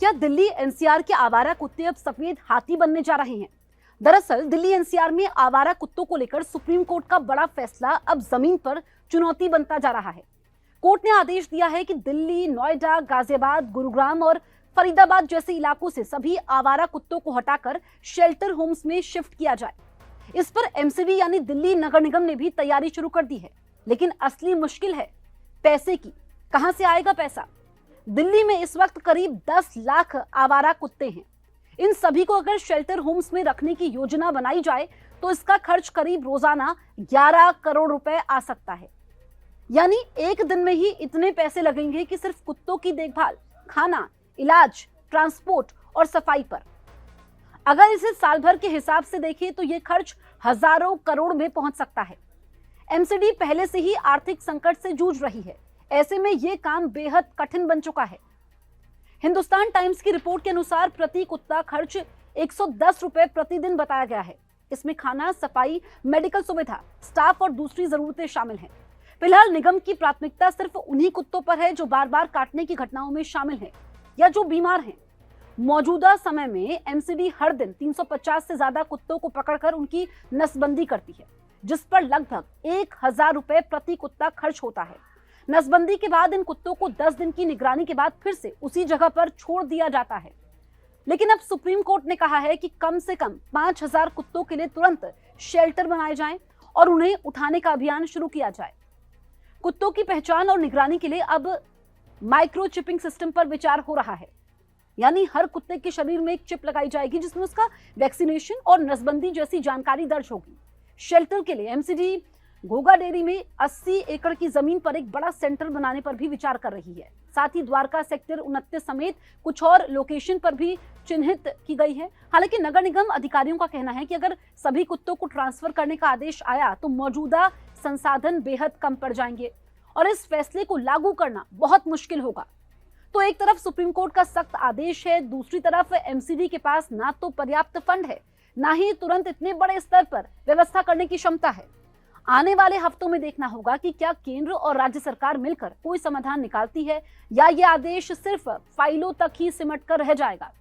क्या दिल्ली एनसीआर के आवारा कुत्ते अब सफेद हाथी बनने जा रहे हैं? दरअसल दिल्ली एनसीआर में आवारा कुत्तों को लेकर सुप्रीम कोर्ट का बड़ा फैसला अब जमीन पर चुनौती बनता जा रहा है। कोर्ट ने आदेश दिया है कि दिल्ली, नोएडा, गाजियाबाद, गुरुग्राम और फरीदाबाद जैसे इलाकों से सभी आवारा कुत्तों को हटाकर शेल्टर होम्स में शिफ्ट किया जाए। इस पर एमसीडी यानी दिल्ली नगर निगम ने भी तैयारी शुरू कर दी है, लेकिन असली मुश्किल है पैसे की। कहां से आएगा पैसा? दिल्ली में इस वक्त करीब 10 लाख आवारा कुत्ते हैं। इन सभी को अगर शेल्टर होम्स में रखने की योजना बनाई जाए तो इसका खर्च करीब रोजाना 11 करोड़ रुपए आ सकता है। यानी एक दिन में ही इतने पैसे लगेंगे कि सिर्फ कुत्तों की देखभाल, खाना, इलाज, ट्रांसपोर्ट और सफाई पर। अगर इसे साल भर के हिसाब से देखें तो ये खर्च हजारों करोड़ में पहुंच सकता है। एमसीडी पहले से ही आर्थिक संकट से जूझ रही है, ऐसे में यह काम बेहद कठिन बन चुका है। हिंदुस्तान टाइम्स की रिपोर्ट के अनुसार प्रति कुत्ता खर्च 110 रुपए प्रतिदिन बताया गया है। इसमें खाना, सफाई, मेडिकल सुविधा, स्टाफ और दूसरी जरूरतें शामिल हैं। फिलहाल निगम की प्राथमिकता सिर्फ उन्हीं कुत्तों पर है जो बार बार काटने की घटनाओं में शामिल हैं या जो बीमार हैं। मौजूदा समय में एमसीडी हर दिन 350 से ज्यादा कुत्तों को पकड़कर उनकी नसबंदी करती है, जिस पर लगभग 1000 रुपए प्रति कुत्ता खर्च होता है। नसबंदी के बाद इन कुत्तों को 10 दिन की निगरानी के बाद फिर से उसी जगह पर छोड़ दिया जाता है। लेकिन अब सुप्रीम कोर्ट ने कहा है कि कम से कम 5000 कुत्तों के लिए तुरंत शेल्टर बनाए जाएं और उन्हें उठाने का अभियान शुरू किया जाए। कुत्तों की पहचान और निगरानी के लिए अब माइक्रो चिपिंग सिस्टम पर विचार हो रहा है। यानी हर कुत्ते के शरीर में एक चिप लगाई जाएगी जिसमें उसका वैक्सीनेशन और नसबंदी जैसी जानकारी दर्ज होगी। शेल्टर के लिए एमसीडी घोगा डेयरी में 80 एकड़ की जमीन पर एक बड़ा सेंटर बनाने पर भी विचार कर रही है। साथ ही द्वारका सेक्टर 29 समेत कुछ और लोकेशन पर भी चिन्हित की गई है। हालांकि नगर निगम अधिकारियों का कहना है कि अगर सभी कुत्तों को ट्रांसफर करने का आदेश आया तो मौजूदा संसाधन बेहद कम पड़ जाएंगे और इस फैसले को लागू करना बहुत मुश्किल होगा। तो एक तरफ सुप्रीम कोर्ट का सख्त आदेश है, दूसरी तरफ एमसीडी के पास ना तो पर्याप्त फंड है, ना ही तुरंत इतने बड़े स्तर पर व्यवस्था करने की क्षमता है। आने वाले हफ्तों में देखना होगा कि क्या केंद्र और राज्य सरकार मिलकर कोई समाधान निकालती है या ये आदेश सिर्फ फाइलों तक ही सिमट कर रह जाएगा।